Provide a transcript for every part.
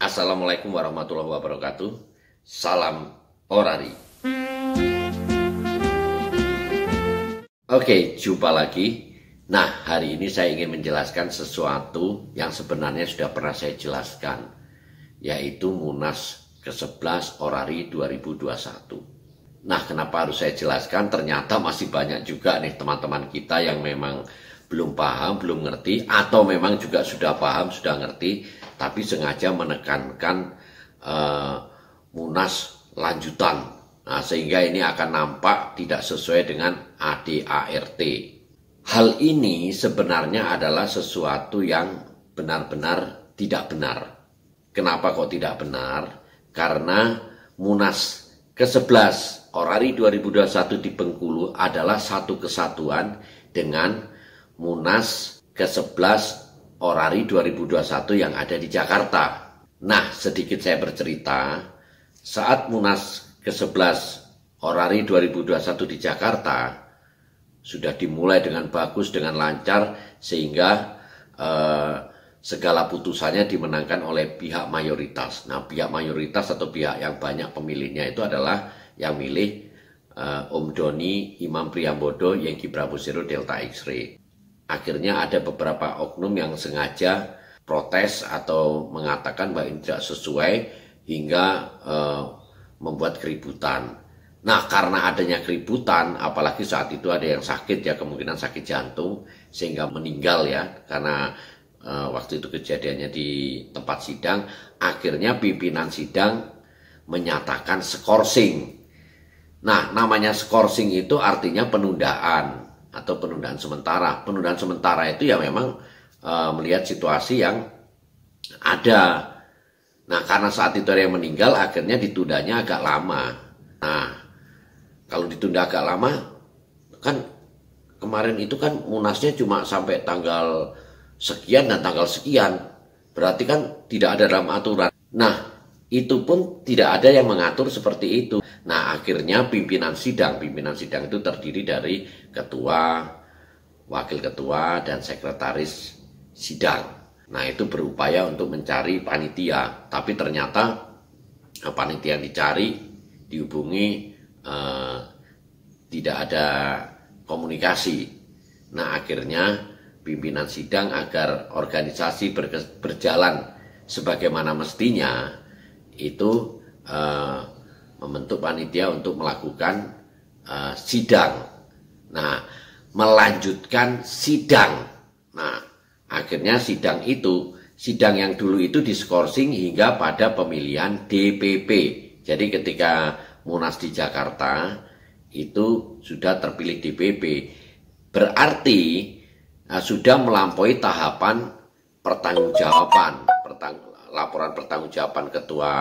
Assalamualaikum warahmatullahi wabarakatuh. Salam orari. Oke, jumpa lagi. Nah, hari ini saya ingin menjelaskan sesuatu yang sebenarnya sudah pernah saya jelaskan, yaitu Munas ke-11 Orari 2021. Nah, kenapa harus saya jelaskan? Ternyata masih banyak juga nih teman-teman kita yang memang belum paham, belum ngerti, atau memang juga sudah paham, sudah ngerti, tapi sengaja menekankan Munas lanjutan. Nah, sehingga ini akan nampak tidak sesuai dengan ADART. Hal ini sebenarnya adalah sesuatu yang benar-benar tidak benar. Kenapa kok tidak benar? Karena Munas ke-11 Orari 2021 di Bengkulu adalah satu kesatuan dengan Munas ke-11 Orari 2021 yang ada di Jakarta. Nah, sedikit saya bercerita, saat Munas ke-11 Orari 2021 di Jakarta sudah dimulai dengan bagus, dengan lancar, sehingga segala putusannya dimenangkan oleh pihak mayoritas. Nah, pihak mayoritas atau pihak yang banyak pemilihnya itu adalah yang milih Om Doni, Imam Priyambodo, Yengki Prabosero, Delta X-Ray. Akhirnya ada beberapa oknum yang sengaja protes atau mengatakan bahwa ini tidak sesuai hingga membuat keributan. Nah, karena adanya keributan, apalagi saat itu ada yang sakit ya, kemungkinan sakit jantung sehingga meninggal ya, karena waktu itu kejadiannya di tempat sidang, akhirnya pimpinan sidang menyatakan skorsing. Nah, namanya skorsing itu artinya penundaan atau penundaan sementara. Penundaan sementara itu ya memang melihat situasi yang ada. Nah, karena saat itu ada yang meninggal, akhirnya ditundanya agak lama. Nah, kalau ditunda agak lama, kan kemarin itu kan munasnya cuma sampai tanggal sekian dan tanggal sekian. Berarti kan tidak ada dalam aturan. Nah, itu pun tidak ada yang mengatur seperti itu. Nah, akhirnya pimpinan sidang itu terdiri dari ketua, wakil ketua, dan sekretaris sidang. Nah, itu berupaya untuk mencari panitia. Tapi ternyata panitia yang dicari, dihubungi, tidak ada komunikasi. Nah, akhirnya pimpinan sidang agar organisasi berjalan sebagaimana mestinya, itu membentuk panitia untuk melakukan sidang. Nah, melanjutkan sidang. Nah, akhirnya sidang yang dulu itu diskorsing hingga pada pemilihan DPP. Jadi ketika Munas di Jakarta itu sudah terpilih DPP, berarti sudah melampaui tahapan pertanggungjawaban, laporan pertanggungjawaban ketua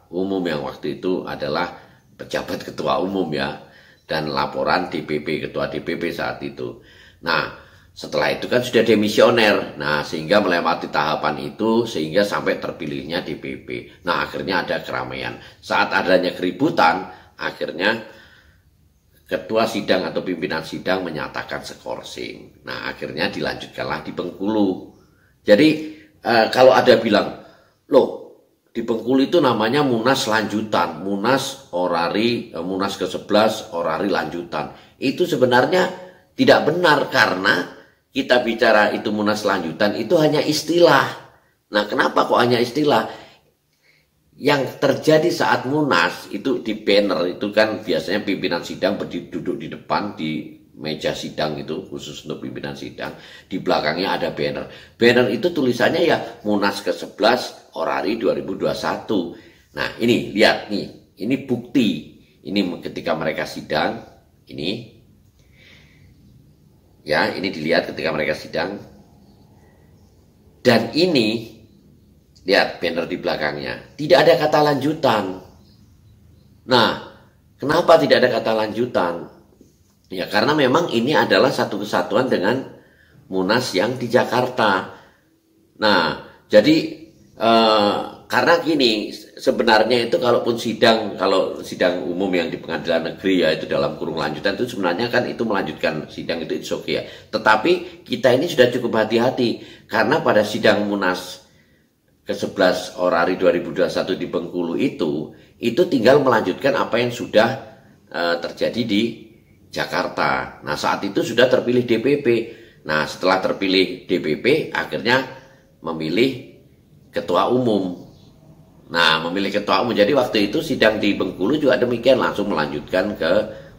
umum yang waktu itu adalah pejabat ketua umum ya, dan laporan DPP, ketua DPP saat itu. Nah, setelah itu kan sudah demisioner. Nah, sehingga melewati tahapan itu sehingga sampai terpilihnya DPP. Nah, akhirnya ada keramaian. Saat adanya keributan, akhirnya ketua sidang atau pimpinan sidang menyatakan skorsing. Nah, akhirnya dilanjutkanlah di Bengkulu. Jadi kalau ada bilang, loh, di Bengkulu itu namanya Munas lanjutan, Munas Orari, Munas ke-11 Orari lanjutan. Itu sebenarnya tidak benar, karena kita bicara itu Munas lanjutan itu hanya istilah. Nah, kenapa kok hanya istilah? Yang terjadi saat Munas itu di banner itu kan biasanya pimpinan sidang duduk di depan di meja sidang itu khusus untuk pimpinan sidang. Di belakangnya ada banner. Banner itu tulisannya ya Munas ke-11 Orari 2021. Nah, ini lihat nih, ini bukti. Ini ketika mereka sidang, ini ya, ini dilihat ketika mereka sidang. Dan ini lihat banner di belakangnya, tidak ada kata lanjutan. Nah, kenapa tidak ada kata lanjutan? Ya, karena memang ini adalah satu kesatuan dengan Munas yang di Jakarta. Nah, jadi karena gini, sebenarnya itu kalaupun sidang, kalau sidang umum yang di pengadilan negeri ya itu dalam kurung lanjutan, itu sebenarnya kan itu melanjutkan sidang itu oke okay ya. Tetapi kita ini sudah cukup hati-hati karena pada sidang Munas ke-11 Orari 2021 di Bengkulu itu tinggal melanjutkan apa yang sudah terjadi di Jakarta. Nah, saat itu sudah terpilih DPP. Nah, setelah terpilih DPP, akhirnya memilih ketua umum. Nah, memilih ketua umum. Jadi waktu itu sidang di Bengkulu juga demikian, langsung melanjutkan ke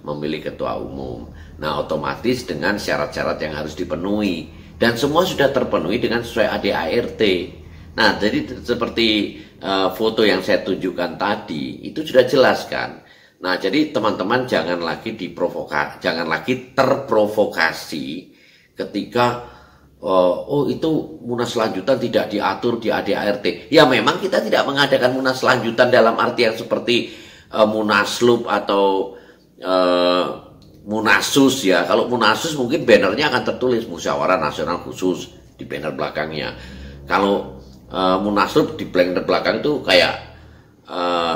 memilih ketua umum. Nah, otomatis dengan syarat-syarat yang harus dipenuhi. Dan semua sudah terpenuhi dengan sesuai ADART. Nah, jadi seperti foto yang saya tunjukkan tadi, itu sudah jelas kan. Nah, jadi teman-teman jangan lagi terprovokasi ketika itu munas lanjutan tidak diatur di ADART. Ya memang kita tidak mengadakan munas lanjutan dalam arti yang seperti munaslup atau munasus ya. Kalau munasus mungkin bannernya akan tertulis Musyawarah Nasional Khusus di banner belakangnya. Kalau munaslup di banner belakang itu kayak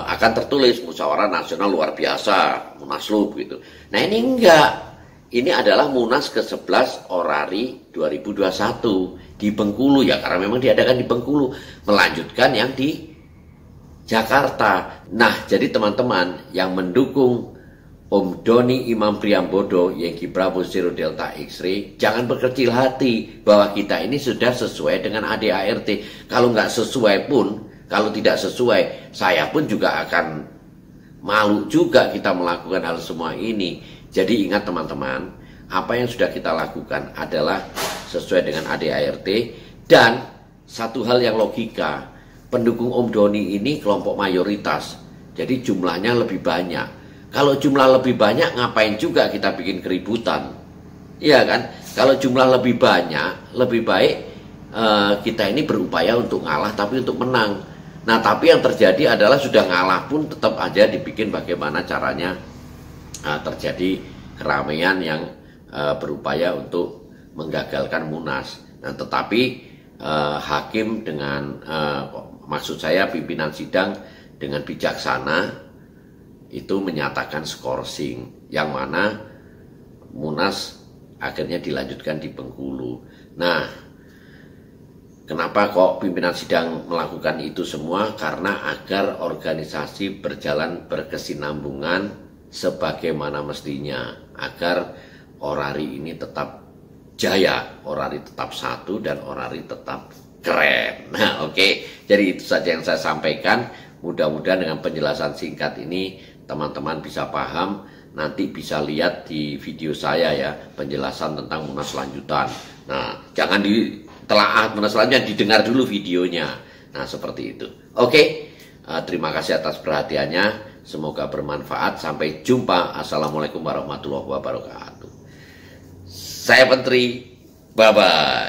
akan tertulis Musyawarah Nasional Luar Biasa, munaslup gitu. Nah, ini enggak. Ini adalah Munas ke-11 Orari 2021 di Bengkulu ya, karena memang diadakan di Bengkulu, melanjutkan yang di Jakarta. Nah, jadi teman-teman yang mendukung Om Doni Imam Priambodo Yankee Bravo Zero Delta X-Ray, jangan berkecil hati bahwa kita ini sudah sesuai dengan ADART. Kalau nggak sesuai pun, kalau tidak sesuai, saya pun juga akan malu juga kita melakukan hal semua ini. Jadi ingat teman-teman, apa yang sudah kita lakukan adalah sesuai dengan ADART. Dan satu hal yang logika, pendukung Om Doni ini kelompok mayoritas, jadi jumlahnya lebih banyak. Kalau jumlah lebih banyak, ngapain juga kita bikin keributan? Iya kan? Kalau jumlah lebih banyak, lebih baik kita ini berupaya untuk ngalah tapi untuk menang. Nah, tapi yang terjadi adalah sudah ngalah pun tetap aja dibikin bagaimana caranya terjadi keramaian yang berupaya untuk menggagalkan Munas. Nah, tetapi hakim dengan maksud saya pimpinan sidang dengan bijaksana itu menyatakan skorsing, yang mana Munas akhirnya dilanjutkan di Bengkulu. Nah, kenapa kok pimpinan sidang melakukan itu semua? Karena agar organisasi berjalan berkesinambungan sebagaimana mestinya, agar Orari ini tetap jaya, Orari tetap satu, dan Orari tetap keren. Nah, oke. Jadi itu saja yang saya sampaikan. Mudah-mudahan dengan penjelasan singkat ini teman-teman bisa paham. Nanti bisa lihat di video saya ya, penjelasan tentang Munas lanjutan. Nah, jangan ditelaah Munas lanjutan, didengar dulu videonya. Nah, seperti itu. Oke, terima kasih atas perhatiannya. Semoga bermanfaat. Sampai jumpa. Assalamualaikum warahmatullahi wabarakatuh. Saya Menteri. Bye-bye.